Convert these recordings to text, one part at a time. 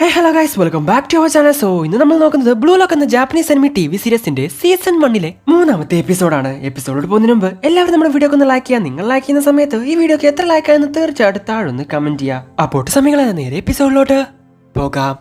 Hello guys, welcome back to our channel. So ഇന്ന് നമ്മൾ നോക്കുന്നത് ബ്ലൂ ലോക്ക് എന്ന ജാപ്പനീസ് അനിമി ടി വി സീരീസിന്റെ സീസൺ 1 മൂന്നാമത്തെ എപ്പിസോഡാണ്. എപ്പിസോഡോട് പോകുന്നതിന് മുമ്പ് എല്ലാവരും നമ്മുടെ വീഡിയോ ഒന്ന് ലൈക്ക് ചെയ്യുക. നിങ്ങൾ ലൈക്ക് ചെയ്യുന്ന സമയത്ത് ഈ വീഡിയോക്ക് എത്ര ലൈക്ക് ആയെന്ന് തീർച്ചയായിട്ടും താഴെ കമന്റ് ചെയ്യുക. അപ്പോൾ സമയങ്ങളെ നേരെ എപ്പിസോഡിലോട്ട് പോകാം.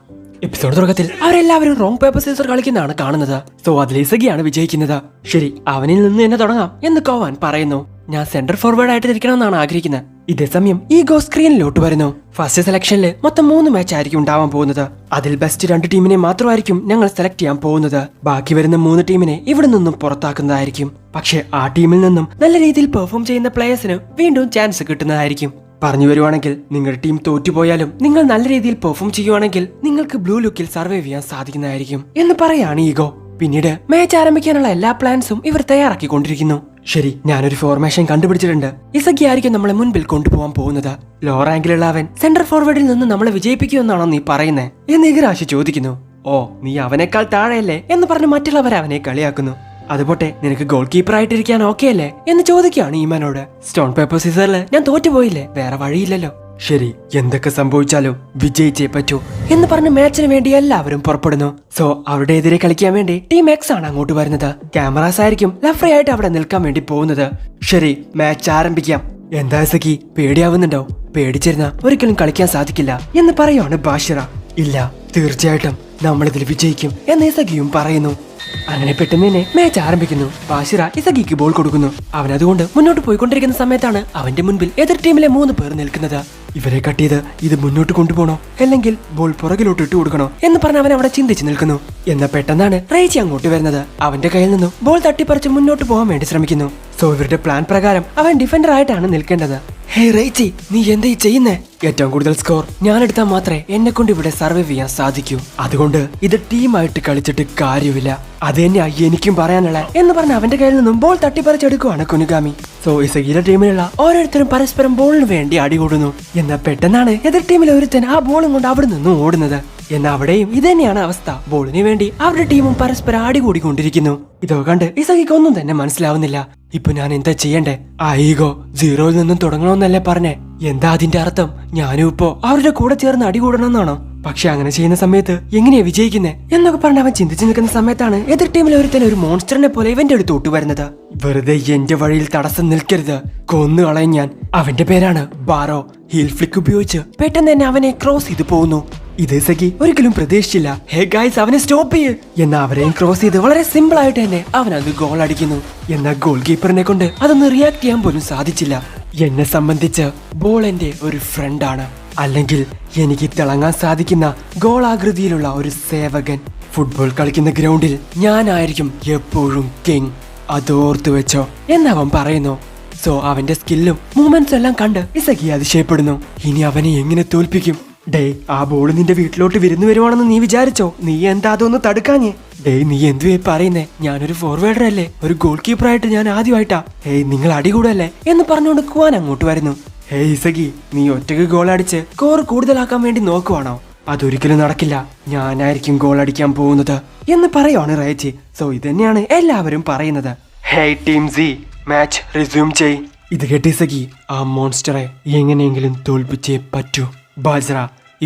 എപ്പിസോഡ് തുടക്കത്തിൽ അവരെല്ലാവരും റോങ് പേപ്പർ സീസർ കളിക്കുന്നതാണ് കാണുന്നത്. സോ അതിൽ ഇസഗിയാണ് വിജയിക്കുന്നത്. ശരി, അവനിൽ നിന്ന് തന്നെ തുടങ്ങാം എന്ന് കോവാൻ പറയുന്നു. ഞാൻ സെന്റർ ഫോർവേഡ് ആയിട്ട് ഇരിക്കണമെന്നാണ് ആഗ്രഹിക്കുന്നത്. ഇതേസമയം ഈഗോ സ്ക്രീനിലോട്ട് വരുന്നു. ഫസ്റ്റ് സെലക്ഷനിൽ മൊത്തം 3 മാച്ച് ആയിരിക്കും ഉണ്ടാവാൻ പോകുന്നത്. അതിൽ ബെസ്റ്റ് 2 ടീമിനെ മാത്രമായിരിക്കും ഞങ്ങൾ സെലക്ട് ചെയ്യാൻ പോകുന്നത്. ബാക്കി വരുന്ന 3 ടീമിനെ ഇവിടെ നിന്നും പുറത്താക്കുന്നതായിരിക്കും. പക്ഷെ ആ ടീമിൽ നിന്നും നല്ല രീതിയിൽ പെർഫോം ചെയ്യുന്ന പ്ലേയേഴ്സിന് വീണ്ടും ചാൻസ് കിട്ടുന്നതായിരിക്കും. പറഞ്ഞു വരുവാണെങ്കിൽ നിങ്ങളുടെ ടീം തോറ്റുപോയാലും നിങ്ങൾ നല്ല രീതിയിൽ പെർഫോം ചെയ്യുവാണെങ്കിൽ നിങ്ങൾക്ക് ബ്ലൂ ലുക്കിൽ സർവൈവ് ചെയ്യാൻ സാധിക്കുന്നതായിരിക്കും എന്ന് പറയാണ് ഈഗോ. പിന്നീട് മാച്ച് ആരംഭിക്കാനുള്ള എല്ലാ പ്ലാൻസും ഇവർ തയ്യാറാക്കിക്കൊണ്ടിരിക്കുന്നു. ശരി, ഞാനൊരു ഫോർമേഷൻ കണ്ടുപിടിച്ചിട്ടുണ്ട്. ഇസഗി ആയിരിക്കും നമ്മളെ മുൻപിൽ കൊണ്ടുപോകാൻ പോകുന്നത്. ലോ റാങ്കിലുള്ള അവൻ സെന്റർ ഫോർവേഡിൽ നിന്ന് നമ്മളെ വിജയിപ്പിക്കുമെന്നാണോ നീ പറയുന്നേ എന്ന് ഇഗ്രാഷി ചോദിക്കുന്നു. ഓ, നീ അവനേക്കാൾ താഴെയല്ലേ എന്ന് പറഞ്ഞ് മറ്റുള്ളവർ അവനെ കളിയാക്കുന്നു. അതുപോട്ടെ, നിനക്ക് ഗോൾ കീപ്പർ ആയിട്ടിരിക്കാൻ ഓക്കെ അല്ലേ എന്ന് ചോദിക്കുകയാണ് ഈമാനോട്. സ്റ്റോൺ പേപ്പർ സീസറിൽ ഞാൻ തോറ്റുപോയില്ലേ, വേറെ വഴിയില്ലല്ലോ. ശരി, എന്തൊക്കെ സംഭവിച്ചാലും വിജയിച്ചേ പറ്റൂ എന്ന് പറഞ്ഞ് മാച്ചിന് വേണ്ടി എല്ലാവരും പുറപ്പെടുന്നു. സോ അവരുടെ എതിരെ കളിക്കാൻ വേണ്ടി ടീം എക്സ് ആണ് അങ്ങോട്ട് വരുന്നത്. ക്യാമറാസ് ആയിരിക്കും ലഫ്രി ആയിട്ട് അവിടെ നിൽക്കാൻ വേണ്ടി പോകുന്നത്. ശരി, മാച്ച് ആരംഭിക്കാം. എന്താ സഖി, പേടിയാവുന്നുണ്ടോ? പേടിച്ചിരുന്ന ഒരിക്കലും കളിക്കാൻ സാധിക്കില്ല എന്ന് പറയുവാണ് ബാഷിറ. ഇല്ല, തീർച്ചയായിട്ടും നമ്മളിതിൽ വിജയിക്കും എന്ന് ഇസഗിയും പറയുന്നു. അങ്ങനെ പെട്ടെന്ന് തന്നെ മാച്ച് ആരംഭിക്കുന്നു. ബാഷിറ ഇസഗിക്ക് ബോൾ കൊടുക്കുന്നു. അവൻ അതുകൊണ്ട് മുന്നോട്ട് പോയിക്കൊണ്ടിരിക്കുന്ന സമയത്താണ് അവന്റെ മുൻപിൽ എതിർ ടീമിലെ 3 പേർ നിൽക്കുന്നത്. ഇവരെ കട്ട് ചെയ്ത് ഇത് മുന്നോട്ട് കൊണ്ടുപോകണോ അല്ലെങ്കിൽ ബോൾ പുറകിലോട്ട് ഇട്ട് കൊടുക്കണോ എന്ന് പറഞ്ഞ് അവൻ അവിടെ ചിന്തിച്ച് നിൽക്കുന്നു. എന്നാ പെട്ടെന്നാണ് റേച്ചി അങ്ങോട്ട് വരുന്നത്. അവന്റെ കയ്യിൽ നിന്നും ബോൾ തട്ടിപ്പറിച്ച് മുന്നോട്ട് പോകാൻ വേണ്ടി ശ്രമിക്കുന്നു. സോ ഇവരുടെ പ്ലാൻ പ്രകാരം അവൻ ഡിഫൻഡർ ആയിട്ടാണ് നിൽക്കേണ്ടത്. ഹേ റേച്ചി, നീ എന്താ ചെയ്യുന്നേ? ഏറ്റവും കൂടുതൽ സ്കോർ ഞാൻ എടുത്താൽ മാത്രമേ എന്നെ കൊണ്ട് ഇവിടെ സർവൈവ് ചെയ്യാൻ സാധിക്കൂ. അതുകൊണ്ട് ഇത് ടീമായിട്ട് കളിച്ചിട്ട് കാര്യമില്ല. അത് തന്നെയാ എനിക്കും പറയാനുള്ള എന്ന് പറഞ്ഞ അവന്റെ കയ്യിൽ നിന്നും ബോൾ തട്ടിപ്പറിച്ചെടുക്കുവാണ് കുനുഗാമി. സോ ഇസഗിയുടെ ടീമിലുള്ള ഓരോരുത്തരും പരസ്പരം ബോളിന് വേണ്ടി അടികൂടുന്നു. എന്നാൽ പെട്ടെന്നാണ് എതിർ ടീമിലെ ഒരുത്തൻ ആ ബോളും കൊണ്ട് അവിടെ നിന്നും ഓടുന്നത്. എന്നാൽ അവിടെയും ഇത് തന്നെയാണ് അവസ്ഥ. ബോളിന് വേണ്ടി അവരുടെ ടീമും പരസ്പരം അടികൂടിക്കൊണ്ടിരിക്കുന്നു. ഇതോ കണ്ട് ഇസഗിക്ക് ഒന്നും തന്നെ മനസ്സിലാവുന്നില്ല. ഇപ്പൊ ഞാൻ എന്താ ചെയ്യണ്ടേ? ആ ഈഗോ 0-ൽ നിന്നും തുടങ്ങണമെന്നല്ലേ പറഞ്ഞേ? എന്താ അതിന്റെ അർത്ഥം? ഞാനും ഇപ്പോ അവരുടെ കൂടെ ചേർന്ന് അടികൂടണമെന്നാണോ? പക്ഷെ അങ്ങനെ ചെയ്യുന്ന സമയത്ത് എങ്ങനെയാ വിജയിക്കുന്നേ എന്നൊക്കെ പറഞ്ഞ് അവൻ ചിന്തിച്ചു നിൽക്കുന്ന സമയത്താണ് എതിർ ടീമിലെ ഒരുത്തൻ ഒരു മോൺസ്റ്ററിനെ പോലെ ഇവന്റെ അടുത്തോട്ട് വരുന്നത്. വെറുതെ എന്റെ വഴിയിൽ തടസ്സം നിൽക്കരുത്, കൊന്നു കളയും ഞാൻ. അവന്റെ പേരാണ് ബാറോ. ഹീൽ ഫ്ലിക്ക് ഉപയോഗിച്ച് പെട്ടെന്ന് തന്നെ അവനെ ക്രോസ് ചെയ്ത് പോകുന്നു. ഇത് സഖി ഒരിക്കലും പ്രതീക്ഷിച്ചില്ല. ഹേ ഗൈസ്, അവനെ സ്റ്റോപ്പ് ചെയ്യ് എന്നാ അവരെയും ക്രോസ് ചെയ്ത് വളരെ സിമ്പിൾ ആയിട്ട് തന്നെ അവൻ അത് ഗോൾ അടിക്കുന്നു. എന്നാൽ ഗോൾ കീപ്പറിനെ കൊണ്ട് അതൊന്ന് റിയാക്ട് ചെയ്യാൻ പോലും സാധിച്ചില്ല. എന്നെ സംബന്ധിച്ച് ബോൾ എന്റെ ഒരു ഫ്രണ്ടാണ്, അല്ലെങ്കിൽ എനിക്ക് തിളങ്ങാൻ സാധിക്കുന്ന ഗോളാകൃതിയിലുള്ള ഒരു സേവകൻ. ഫുട്ബോൾ കളിക്കുന്ന ഗ്രൗണ്ടിൽ ഞാനായിരിക്കും എപ്പോഴും കിങ്, അതോർത്തു വെച്ചോ എന്നവൻ പറയുന്നു. സോ അവന്റെ സ്കില്ലും മൂവ്മെന്റ്സും എല്ലാം കണ്ട് ഇസഗി അതിശയപ്പെടുന്നു. ഇനി അവനെ എങ്ങനെ തോൽപ്പിക്കും? ഡേ, ആ ബോൾ നിന്റെ വീട്ടിലോട്ട് വിരുന്നു വരുവാണെന്ന് നീ വിചാരിച്ചോ? നീ എന്താ അതൊന്ന് തടുക്കാഞ്ഞേ? ഡേ, നീ എന്തുവേ പറയുന്നേ? ഞാനൊരു ഫോർവേഡർ അല്ലേ, ഒരു ഗോൾ കീപ്പർ ആയിട്ട് ഞാൻ ആദ്യമായിട്ടാ. ഹേയ്, നിങ്ങൾ അടികൂടല്ലേ എന്ന് പറഞ്ഞുകൊണ്ട് കുവാൻ അങ്ങോട്ട് വരുന്നു. ഹേയ് ഇസഗി, നീ ഒറ്റയ്ക്ക് ഗോൾ അടിച്ച് സ്കോർ കൂടുതലാക്കാൻ വേണ്ടി നോക്കുവാണോ? അതൊരിക്കലും നടക്കില്ല. ഞാനായിരിക്കും ഗോൾ അടിക്കാൻ പോകുന്നത് എന്ന് പറയുവാണ് റേച്ചി. സോ ഇതന്നെയാണ് എല്ലാവരും പറയുന്നത്. Hey team C, match resume ചെയ്. ഇത് കേട്ട് ഇസഗി ആ മോൺസ്റ്ററെ എങ്ങനെയെങ്കിലും തോൽപ്പിച്ചേ പറ്റൂ. ബാജ്ര,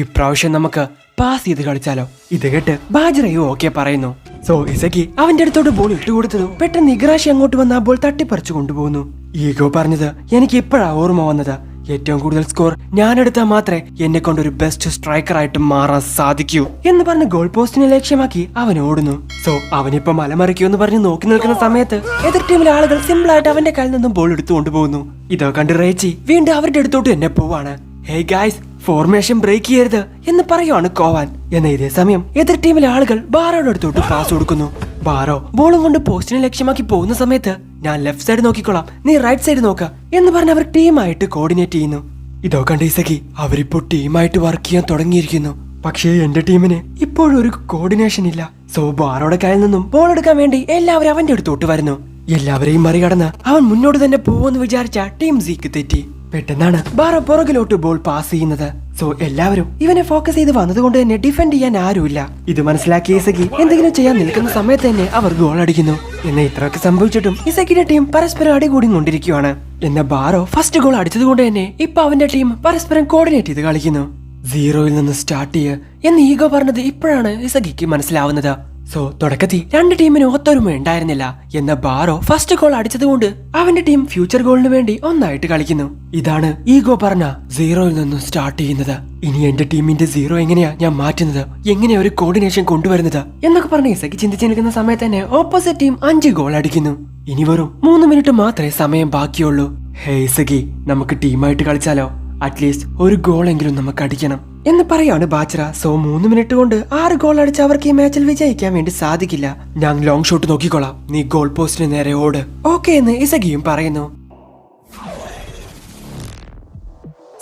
ഇപ്രാവശ്യം നമുക്ക് പാസ് ചെയ്ത് കളിച്ചാലോ? ഇത് കേട്ട് ബാജ്രയും ഓക്കെ പറയുന്നു. സോ ഇസഗി അവന്റെ അടുത്തോട്ട് ബോൾ ഇട്ടുകൊടുത്തതും പെട്ടെന്ന് ഇഗ്രാഷി അങ്ങോട്ട് വന്ന് ആ ബോൾ തട്ടിപ്പറിച്ചു കൊണ്ടുപോകുന്നു. ഈഗോ പറഞ്ഞത് എനിക്ക് ഇപ്പോഴാ ഓർമ്മ വന്നത്. ഏറ്റവും കൂടുതൽ സ്കോർ ഞാൻ എടുത്താൽ മാത്രമേ എന്നെ കൊണ്ടൊരു ബെസ്റ്റ് സ്ട്രൈക്കർ ആയിട്ട് മാറാൻ സാധിക്കൂ എന്ന് പറഞ്ഞ് ഗോൾ പോസ്റ്റിനെ ലക്ഷ്യമാക്കി അവൻ ഓടുന്നു. സോ അവനിപ്പോ മലമറിക്കൂ എന്ന് പറഞ്ഞ് നോക്കി നിൽക്കുന്ന സമയത്ത് എതിർ ടീമിലെ ആളുകൾ സിമ്പിൾ ആയിട്ട് അവന്റെ കയ്യിൽ നിന്നും ബോൾ എടുത്തു കൊണ്ടുപോകുന്നു. ഇതോ കണ്ട് റേച്ചി വീണ്ടും അവരുടെ അടുത്തോട്ട് എന്നെ പോവാണ്. ഹേ ഗൈസ്, ഫോർമേഷൻ ബ്രേക്ക് ചെയ്യരുത് എന്ന് പറയുവാണ് കോവാൻ. എന്നാൽ ഇതേ സമയം എതിർ ടീമിലെ ആളുകൾ ബാറോയുടെ അടുത്തോട്ട് പാസ് കൊടുക്കുന്നു. ബാറോ ബോളും കൊണ്ട് പോസ്റ്റിനെ ലക്ഷ്യമാക്കി പോകുന്ന സമയത്ത് ഞാൻ ലെഫ്റ്റ് സൈഡ് നോക്കിക്കോളാം, നീ റൈറ്റ് സൈഡ് നോക്ക എന്ന് പറഞ്ഞ് അവർ ടീമായിട്ട് കോർഡിനേറ്റ് ചെയ്യുന്നു. ഇതോ കണ്ട ഇസഗി അവരിപ്പോ ടീമായിട്ട് വർക്ക് ചെയ്യാൻ തുടങ്ങിയിരിക്കുന്നു. പക്ഷേ എന്റെ ടീമിന് ഇപ്പോഴും ഒരു കോർഡിനേഷൻ ഇല്ല. സോ ബാറോയുടെ കയ്യിൽ നിന്നും ബോൾ എടുക്കാൻ വേണ്ടി എല്ലാവരും അവന്റെ അടുത്തോട്ട് വരുന്നു. എല്ലാവരെയും മറികടന്ന് അവൻ മുന്നോട്ട് തന്നെ പോകുമെന്ന് വിചാരിച്ച ടീം സിക്ക് തെറ്റി. പെട്ടെന്നാണ് ബാറോ പുറകിലോട്ട് ബോൾ പാസ് ചെയ്യുന്നത്. സോ എല്ലാവരും ഇവനെ ഫോക്കസ് ചെയ്ത് വന്നതുകൊണ്ട് തന്നെ ഡിഫെൻഡ് ചെയ്യാൻ ആരുമില്ല. ഇത് മനസ്സിലാക്കിയ ഇസഗി എന്തെങ്കിലും ചെയ്യാൻ നിൽക്കുന്ന സമയത്ത് തന്നെ അവർ ഗോൾ അടിക്കുന്നു. എന്നാൽ ഇത്രയൊക്കെ സംഭവിച്ചിട്ടും ഇസഗിയുടെ ടീം പരസ്പരം അടികൂടി കൊണ്ടിരിക്കുകയാണ്. എന്നാൽ ബാറോ ഫസ്റ്റ് ഗോൾ അടിച്ചത് കൊണ്ട് തന്നെ ഇപ്പൊ അവന്റെ ടീം പരസ്പരം കോർഡിനേറ്റ് ചെയ്ത് കളിക്കുന്നു. സീറോയിൽ നിന്ന് സ്റ്റാർട്ട് ചെയ്യ് എന്ന് ഈഗോ പറഞ്ഞത് ഇപ്പോഴാണ് ഇസഗിക്ക് മനസ്സിലാവുന്നത്. സോ തുടക്കത്തിൽ രണ്ട് ടീമിന് ഒത്തൊരുമ ഉണ്ടായിരുന്നില്ല. എന്ന ബാറോ ഫസ്റ്റ് ഗോൾ അടിച്ചതുകൊണ്ട് അവന്റെ ടീം ഫ്യൂച്ചർ ഗോളിന് വേണ്ടി ഒന്നായിട്ട് കളിക്കുന്നു. ഇതാണ് ഈഗോ പറഞ്ഞ സീറോയിൽ നിന്നും സ്റ്റാർട്ട് ചെയ്യുന്നത്. ഇനി എന്റെ ടീമിന്റെ സീറോ എങ്ങനെയാ ഞാൻ മാറ്റുന്നത്, എങ്ങനെയാ ഒരു കോർഡിനേഷൻ കൊണ്ടുവരുന്നത് എന്നൊക്കെ പറഞ്ഞ് ഇസഗി ചിന്തിച്ചു നിൽക്കുന്ന സമയത്ത് തന്നെ ഓപ്പോസിറ്റ് ടീം 5 ഗോൾ അടിക്കുന്നു. ഇനി വെറും 3 മിനിറ്റ് മാത്രമേ സമയം ബാക്കിയുള്ളൂ. ഹേ ഇസഗി, നമുക്ക് ടീമായിട്ട് കളിച്ചാലോ? അറ്റ്ലീസ്റ്റ് ഒരു ഗോളെങ്കിലും നമുക്ക് അടിക്കണം എന്ന് പറയാണ് ബാച്ചറ. സോ 3 മിനിറ്റ് കൊണ്ട് 6 ഗോൾ അടിച്ച് അവർക്ക് ഈ മാച്ചിൽ വിജയിക്കാൻ വേണ്ടി സാധിക്കില്ല. ഞാൻ ലോങ് ഷോട്ട് നോക്കിക്കോളാം, നീ ഗോൾ പോസ്റ്റിന് നേരെ ഓട്. ഓക്കെ എന്ന് ഇസഗിയും പറയുന്നു.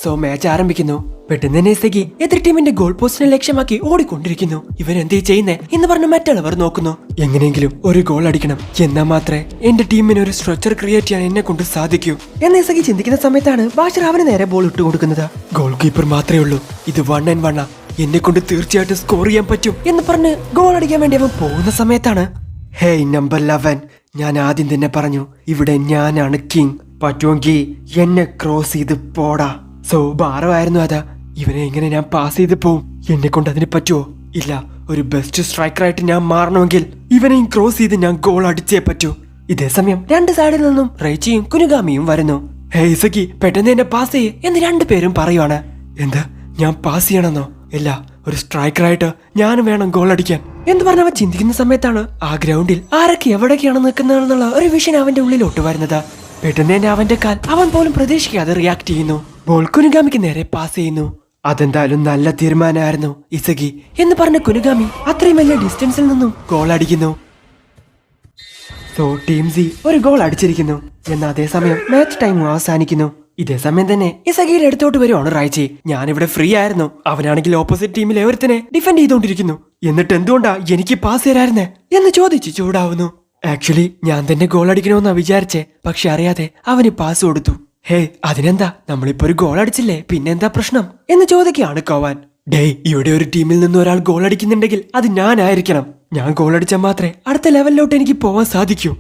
സോ മാച്ച് ആരംഭിക്കുന്നു. പെട്ടെന്ന് തന്നെ ഇസഗി എതിർ ടീമിന്റെ ഗോൾ പോസ്റ്റിനെ ലക്ഷ്യമാക്കി ഓടിക്കൊണ്ടിരിക്കുന്നു. ഇവൻ എന്തേ ചെയ്യുന്നേ എന്ന് പറഞ്ഞ് മറ്റുള്ളവർ നോക്കുന്നു. എങ്ങനെയെങ്കിലും ഒരു ഗോൾ അടിക്കണം, എന്നാൽ മാത്രമേ എന്റെ ടീമിന് ഒരു സ്ട്രക്ചർ ക്രിയേറ്റ് ചെയ്യാൻ എന്നെ കൊണ്ട് സാധിക്കൂ എന്ന് ഇസഗി ചിന്തിക്കുന്ന സമയത്താണ് ബാഷർ അവന് നേരെ ബോൾ ഇട്ട് കൊടുക്കുന്നത്. ഗോൾ കീപ്പർ മാത്രമേ ഉള്ളൂ, ഇത് 1-on-1 എന്നെ കൊണ്ട് തീർച്ചയായിട്ടും സ്കോർ ചെയ്യാൻ പറ്റും എന്ന് പറഞ്ഞ് ഗോൾ അടിക്കാൻ വേണ്ടി അവൻ പോകുന്ന സമയത്താണ് ഹേയ് നമ്പർ 11, ഞാൻ ആദ്യം തന്നെ പറഞ്ഞു ഇവിടെ ഞാനാണ് കിങ്, പറ്റുമെങ്കിൽ എന്നെ ക്രോസ് ചെയ്ത് പോടാ. സോ ഭാരമായിരുന്നു അതാ. ഇവനെ എങ്ങനെ ഞാൻ പാസ് ചെയ്ത് പോവും? എന്നെ കൊണ്ട് അതിന് പറ്റുമോ? ഇല്ല, ഒരു ബെസ്റ്റ് സ്ട്രൈക്കറായിട്ട് ഞാൻ മാറണമെങ്കിൽ ഇവനെയും ക്രോസ് ചെയ്ത് ഞാൻ ഗോൾ അടിച്ചേ പറ്റൂ. ഇതേ സമയം രണ്ട് സൈഡിൽ നിന്നും റൈച്ചിയും കുനുഗാമിയും വരുന്നു. ഹേ ഇസഗി, പെട്ടെന്ന് എന്നെ പാസ് ചെയ്യ് എന്ന് രണ്ടുപേരും പറയുവാണ്. എന്താ, ഞാൻ പാസ് ചെയ്യണമെന്നോ? ഇല്ല, ഒരു സ്ട്രൈക്കറായിട്ട് ഞാനും വേണം ഗോൾ അടിക്കാൻ എന്ന് പറഞ്ഞവ ചിന്തിക്കുന്ന സമയത്താണ് ആ ഗ്രൗണ്ടിൽ ആരൊക്കെ എവിടേക്കാണ് നിൽക്കുന്നതെന്നുള്ള ഒരു വിഷൻ അവന്റെ ഉള്ളിലോട്ട് വരുന്നത്. പെട്ടെന്ന് തന്നെ അവന്റെ കാൽ അവൻ പോലും പ്രതീക്ഷിക്കാതെ റിയാക്ട് ചെയ്യുന്നു. ബോൾ കുനുഗാമിക്ക് നേരെ പാസ് ചെയ്യുന്നു. അതെന്തായാലും നല്ല തീരുമാനമായിരുന്നു ഇസഗി എന്ന് പറഞ്ഞ കുനുഗാമി അത്രയും വലിയ ഡിസ്റ്റൻസിൽ നിന്നും ഗോൾ അടിക്കുന്നു. സോ ടീം സി ഒരു ഗോൾ അടിച്ചിരിക്കുന്നു. എന്നാൽ അതേസമയം മാച്ച് ടൈം അവസാനിക്കുന്നു. ഇതേ സമയം തന്നെ ഇസഗിയുടെ അടുത്തോട്ട് വരുവാണ് റൈച്ചി. ഞാനിവിടെ ഫ്രീ ആയിരുന്നു, അവനാണെങ്കിൽ ഓപ്പോസിറ്റ് ടീമിലെ ഒരുത്തനെ ഡിഫെൻഡ് ചെയ്തുകൊണ്ടിരിക്കുന്നു. എന്നിട്ട് എന്തുകൊണ്ടാ എനിക്ക് പാസ് തരായിരുന്നേ എന്ന് ചോദിച്ച് ചൂടാവുന്നു. ആക്ച്വലി ഞാൻ തന്നെ ഗോൾ അടിക്കണമെന്നാ വിചാരിച്ചേ, പക്ഷെ അറിയാതെ അവന് പാസ് കൊടുത്തു. ഹേ അതിനെന്താ, നമ്മളിപ്പോ ഒരു ഗോൾ അടിച്ചില്ലേ, പിന്നെന്താ പ്രശ്നം എന്ന് ചോദിക്കുകയാണ് കോവാൻ. ഡേയ്, ഇവിടെ ഒരു ടീമിൽ നിന്ന് ഒരാൾ ഗോൾ അടിക്കുന്നുണ്ടെങ്കിൽ അത് ഞാനായിരിക്കണം. ഞാൻ ഗോൾ അടിച്ചാൽ മാത്രമേ അടുത്ത ലെവലിലോട്ട് എനിക്ക് പോവാൻ സാധിക്കൂ.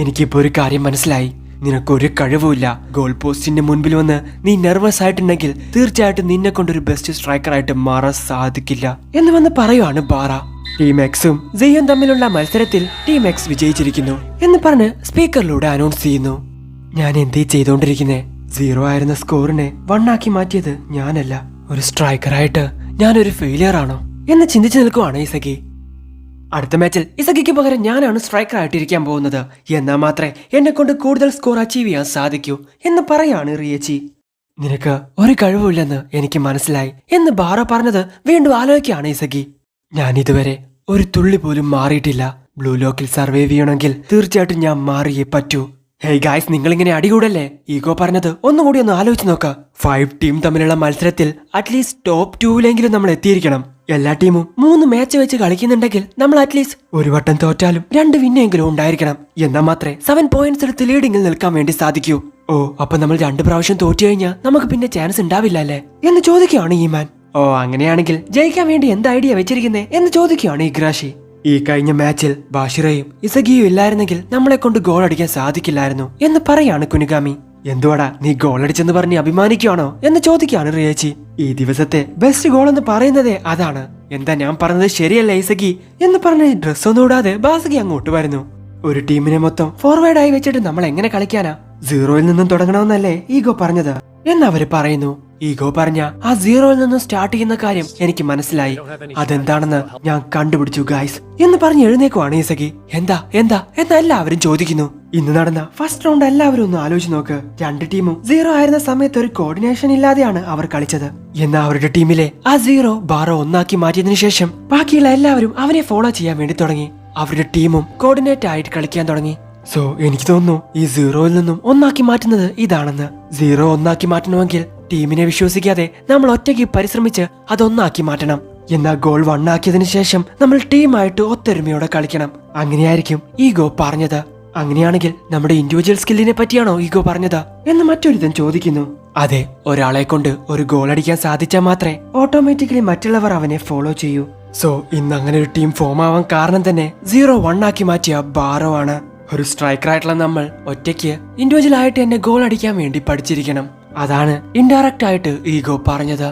എനിക്കിപ്പോ ഒരു കാര്യം മനസ്സിലായി, നിനക്കൊരു കഴിവുമില്ല. ഗോൾ പോസ്റ്റിന്റെ മുൻപിൽ വന്ന് നീ നെർവസ് ആയിട്ടുണ്ടെങ്കിൽ തീർച്ചയായിട്ടും നിന്നെ കൊണ്ടൊരു ബെസ്റ്റ് സ്ട്രൈക്കറായിട്ട് മാറാൻ സാധിക്കില്ല എന്ന് വന്ന് പറയുവാണ് ബാറ. ടീം എക്സും സെയും തമ്മിലുള്ള മത്സരത്തിൽ ടീം എക്സ് വിജയിച്ചിരിക്കുന്നു എന്ന് പറഞ്ഞ് സ്പീക്കറിലൂടെ അനൗൺസ് ചെയ്യുന്നു. ഞാൻ എന്തേ ചെയ്തോണ്ടിരിക്കുന്നേ? 0 ആയിരുന്ന സ്കോറിനെ 1 ആക്കി മാറ്റിയത് ഞാനല്ല. ഒരു സ്ട്രൈക്കറായിട്ട് ഞാനൊരു ഫെയിലിയർ ആണോ എന്ന് ചിന്തിച്ചു നിൽക്കുവാണ് ഇസഗി. അടുത്ത മാച്ചിൽ ഇസഗിക്ക് പകരം ഞാനാണ് സ്ട്രൈക്കർ ആയിട്ടിരിക്കാൻ പോകുന്നത്. എന്നാൽ മാത്രമേ എന്നെ കൊണ്ട് കൂടുതൽ സ്കോർ അച്ചീവ് ചെയ്യാൻ സാധിക്കൂ എന്ന് പറയാണ് റിയച്ചി. നിനക്ക് ഒരു കഴിവില്ലെന്ന് എനിക്ക് മനസ്സിലായി എന്ന് ബാറ പറഞ്ഞത് വീണ്ടും ആലോചിക്കുകയാണ് ഇസഗി. ഞാൻ ഇതുവരെ ഒരു തുള്ളി പോലും മാറിയിട്ടില്ല. ബ്ലൂ ലോക്കിൽ സർവൈവ് ചെയ്യണമെങ്കിൽ തീർച്ചയായിട്ടും ഞാൻ മാറിയേ പറ്റൂ. ഹേയ് ഗായ്സ്, നിങ്ങളിങ്ങനെ അടികൂടല്ലേ? ഈഗോ പറഞ്ഞത് ഒന്നുകൂടി ഒന്ന് ആലോചിച്ച് നോക്കാം. 5 ടീം തമ്മിലുള്ള മത്സരത്തിൽ അറ്റ്ലീസ്റ്റ് ടോപ്പ് 2-ലെങ്കിലും നമ്മൾ എത്തിയിരിക്കണം. എല്ലാ ടീമും 3 മാച്ച് വെച്ച് കളിക്കുന്നുണ്ടെങ്കിൽ നമ്മൾ അറ്റ്ലീസ്റ്റ് ഒരു വട്ടം തോറ്റാലും 2 വിന്നെങ്കിലും ഉണ്ടായിരിക്കണം. എന്നാൽ മാത്രമേ 7 പോയിന്റ്സ് എടുത്ത് ലീഡിങ്ങിൽ നിൽക്കാൻ വേണ്ടി സാധിക്കൂ. ഓ, അപ്പൊ നമ്മൾ 2 പ്രാവശ്യം തോറ്റു കഴിഞ്ഞാൽ നമുക്ക് പിന്നെ ചാൻസ് ഉണ്ടാവില്ല അല്ലേ എന്ന് ചോദിക്കുകയാണ് ഈ മാൻ. ഓ, അങ്ങനെയാണെങ്കിൽ ജയിക്കാൻ വേണ്ടി എന്ത് ഐഡിയ വെച്ചിരിക്കുന്നേ എന്ന് ചോദിക്കുകയാണ് ഇഗ്രാഷി. ഈ കഴിഞ്ഞ മാച്ചിൽ ബാഷിറയും ഇസഗിയും ഇല്ലായിരുന്നെങ്കിൽ നമ്മളെ കൊണ്ട് ഗോൾ അടിക്കാൻ സാധിക്കില്ലായിരുന്നു എന്ന് പറയാണ് കുനുഗാമി. എന്തുവാടാ നീ ഗോൾ അടിച്ചെന്ന് പറഞ്ഞ് അഭിമാനിക്കുകയാണോ എന്ന് ചോദിക്കുകയാണ് റിയച്ചി. ഈ ദിവസത്തെ ബെസ്റ്റ് ഗോൾ എന്ന് പറയുന്നതേ അതാണ്. എന്താ ഞാൻ പറഞ്ഞത് ശരിയല്ല ഇസഗി എന്ന് പറഞ്ഞ് ഡ്രസ് ഒന്നും ഇടാതെ ബാസഗി അങ്ങോട്ട് വരുന്നു. ഒരു ടീമിനെ മൊത്തം ഫോർവേഡായി വെച്ചിട്ട് നമ്മൾ എങ്ങനെ കളിക്കാനാ? 0-ൽ നിന്നും തുടങ്ങണമെന്നല്ലേ ഈഗോ പറഞ്ഞത് എന്നവര് പറയുന്നു. ഈഗോ പറഞ്ഞ ആ 0-ൽ നിന്നും സ്റ്റാർട്ട് ചെയ്യുന്ന കാര്യം എനിക്ക് മനസ്സിലായി. അതെന്താണെന്ന് ഞാൻ കണ്ടുപിടിച്ചു ഗായ്സ് എന്ന് പറഞ്ഞ് എഴുന്നേക്കുവാണ് ഇസഗി. എന്താ എന്താ എന്ന് എല്ലാവരും ചോദിക്കുന്നു. ഇന്ന് നടന്ന ഫസ്റ്റ് റൗണ്ട് എല്ലാവരും ഒന്ന് ആലോചിച്ച് നോക്ക്. 2 ടീമും 0 ആയിരുന്ന സമയത്ത് ഒരു കോർഡിനേഷൻ ഇല്ലാതെയാണ് അവർ കളിച്ചത്. എന്നാൽ അവരുടെ ടീമിലെ ആ 0 ബാറോ 1 ആക്കി മാറ്റിയതിനു ശേഷം ബാക്കിയുള്ള എല്ലാവരും അവനെ ഫോളോ ചെയ്യാൻ വേണ്ടി തുടങ്ങി. അവരുടെ ടീമും കോർഡിനേറ്റ് ആയിട്ട് കളിക്കാൻ തുടങ്ങി. സോ എനിക്ക് തോന്നുന്നു ഈ 0-ൽ നിന്നും 1 ആക്കി മാറ്റുന്നത് ഇതാണെന്ന്. 0 1 ആക്കി മാറ്റണമെങ്കിൽ ടീമിനെ വിശ്വസിക്കാതെ നമ്മൾ ഒറ്റയ്ക്ക് പരിശ്രമിച്ച് അത് 1 ആക്കി മാറ്റണം. എന്നാൽ ഗോൾ 1 ആക്കിയതിനു ശേഷം നമ്മൾ ടീമായിട്ട് ഒത്തൊരുമയോടെ കളിക്കണം. അങ്ങനെയായിരിക്കും ഈഗോ പറഞ്ഞത്. അങ്ങനെയാണെങ്കിൽ നമ്മുടെ ഇൻഡിവിജ്വൽ സ്കില്ലിനെ പറ്റിയാണോ ഈഗോ പറഞ്ഞത് എന്ന് മറ്റൊരുത്തൻ ചോദിക്കുന്നു. അതെ, ഒരാളെ കൊണ്ട് ഒരു ഗോൾ അടിക്കാൻ സാധിച്ചാൽ മാത്രമേ ഓട്ടോമാറ്റിക്കലി മറ്റുള്ളവർ അവനെ ഫോളോ ചെയ്യൂ. സോ ഇന്ന് അങ്ങനെ ഒരു ടീം ഫോം ആവാൻ കാരണം തന്നെ 0-1 ആക്കി മാറ്റിയ ബാറോ ആണ്. ഒരു സ്ട്രൈക്കറായിട്ടുള്ള നമ്മൾ ഒറ്റയ്ക്ക് ഇൻഡിവിജ്വൽ ആയിട്ട് എന്നെ ഗോൾ അടിക്കാൻ വേണ്ടി പഠിച്ചിരിക്കണം. അതാണ് ഇൻഡയറക്റ്റ് ആയിട്ട് ഈഗോ പറഞ്ഞത്.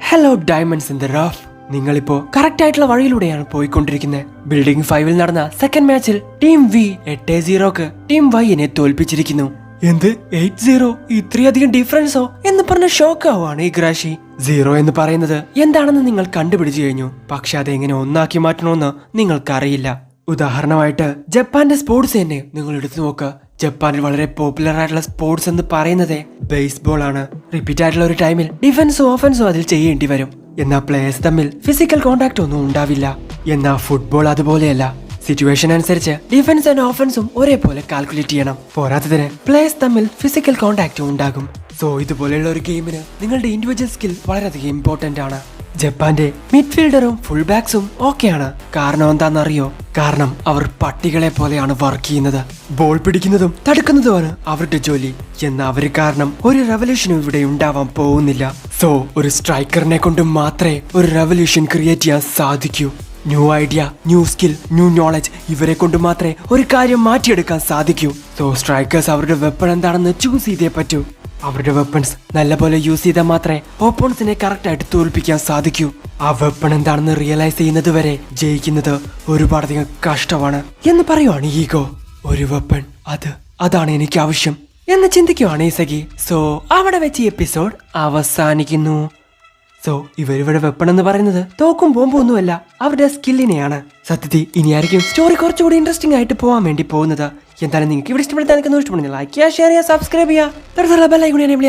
Hello diamonds in the rough. നിങ്ങളിപ്പോ കറക്റ്റ് ആയിട്ടുള്ള വഴിയിലൂടെയാണ് പോയിക്കൊണ്ടിരിക്കുന്നത്. ബിൽഡിംഗ് 5-ൽ നടന്ന സെക്കൻഡ് മാച്ചിൽ ടീം വി 8-0 ടീം വൈനെ തോൽപ്പിച്ചിരിക്കുന്നു. എന്ത് 8-0? ഇത്രയധികം ഡിഫറൻസോ എന്ന് പറഞ്ഞ ഷോക്ക് ആവാണ് ഈ ഗ്രാഷി. 0 എന്ന് പറയുന്നത് എന്താണെന്ന് നിങ്ങൾ കണ്ടുപിടിച്ചു കഴിഞ്ഞു. പക്ഷെ അതെങ്ങനെ ഒന്നാക്കി മാറ്റണമെന്ന് നിങ്ങൾക്കറിയില്ല. ഉദാഹരണമായിട്ട് ജപ്പാന്റെ സ്പോർട്സ് തന്നെ നിങ്ങൾ എടുത്തു നോക്ക്. ജപ്പാനിൽ വളരെ പോപ്പുലർ ആയിട്ടുള്ള സ്പോർട്സ് എന്ന് പറയുന്നത് ബേസ്ബോൾ ആണ്. റിപ്പീറ്റ് ആയിട്ടുള്ള ഒരു ടൈമിൽ ഡിഫൻസും ഓഫൻസും അതിൽ ചെയ്യേണ്ടി വരും. എന്നാൽ പ്ലേയേഴ്സ് തമ്മിൽ ഫിസിക്കൽ കോണ്ടാക്ട് ഒന്നും ഉണ്ടാവില്ല. എന്നാൽ ഫുട്ബോൾ അതുപോലെയല്ല. സിറ്റുവേഷൻ അനുസരിച്ച് ഡിഫൻസ് ആൻഡ് ഓഫൻസും ഒരേപോലെ കാൽക്കുലേറ്റ് ചെയ്യണം. പോരാത്തതിന് പ്ലേയേഴ്സ് തമ്മിൽ ഫിസിക്കൽ കോണ്ടാക്റ്റും ഉണ്ടാകും. സോ ഇതുപോലെയുള്ള ഒരു ഗെയിമിന് നിങ്ങളുടെ ഇൻഡിവിജ്വൽ സ്കിൽ വളരെയധികം ഇമ്പോർട്ടന്റ് ആണ്. ജപ്പാന്റെ മിഡ്ഫീൽഡറും ഫുൾ ബാക്സും ഓക്കെയാണ്. കാരണം എന്താണെന്നറിയോ? കാരണം അവർ പട്ടികളെ പോലെയാണ് വർക്ക് ചെയ്യുന്നത്. ബോൾ പിടിക്കുന്നതും തടുക്കുന്നതുമാണ് അവരുടെ ജോലി. എന്നാൽ അവര് കാരണം ഒരു റെവല്യൂഷനും ഇവിടെ ഉണ്ടാവാൻ പോകുന്നില്ല. സോ ഒരു സ്ട്രൈക്കറിനെ കൊണ്ട് മാത്രമേ ഒരു റെവല്യൂഷൻ ക്രിയേറ്റ് ചെയ്യാൻ സാധിക്കൂ. New idea, new skill, new knowledge, ഇവരെ കൊണ്ട് മാത്രമേ ഒരു കാര്യം മാറ്റിയെടുക്കാൻ സാധിക്കൂ. സോ സ്ട്രൈക്കേഴ്സ് അവരുടെ വെപ്പൺ എന്താണെന്ന് ചൂസ് ചെയ്തേ പറ്റൂ. അവരുടെ വെപ്പൺസ് നല്ലപോലെ യൂസ് ചെയ്താൽ മാത്രമേ ഓപ്പോണൻസിനെ കറക്റ്റ് ആയിട്ട് തോൽപ്പിക്കാൻ സാധിക്കൂ. ആ വെപ്പൺ എന്താണെന്ന് റിയലൈസ് ചെയ്യുന്നത് വരെ ജയിക്കുന്നത് ഒരുപാടധികം കഷ്ടമാണ് എന്ന് പറയുവാണ് ഈഗോ. ഒരു വെപ്പൺ, അതാണ് എനിക്ക് ആവശ്യം എന്ന് ചിന്തിക്കുവാണ് ഇസഗി. സോ അവിടെ വെച്ച് ഈ എപ്പിസോഡ് അവസാനിക്കുന്നു. സോ ഇവരിവിടെ വെപ്പൺ എന്ന് പറയുന്നത് തോക്കും ബോംബൊന്നുമല്ല, അവരുടെ സ്കില്ലിനെയാണ്. സത്യത്തിൽ ഇനിയായിരിക്കും സ്റ്റോറി കുറച്ചുകൂടി ഇൻട്രസ്റ്റിംഗ് ആയിട്ട് പോകാൻ വേണ്ടി പോകുന്നത്. എന്തായാലും നിങ്ങൾക്ക് ഇവിടെ ഇഷ്ടപ്പെടുന്ന ലൈക്ക് ചെയ്യുക, ഷെയർ ചെയ്യുക, സബ്സ്ക്രൈബ് ചെയ്യുക.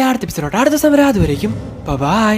അടുത്ത എപ്പിസോഡ് അടുത്ത സമയം അതുവരേക്കും ബൈ.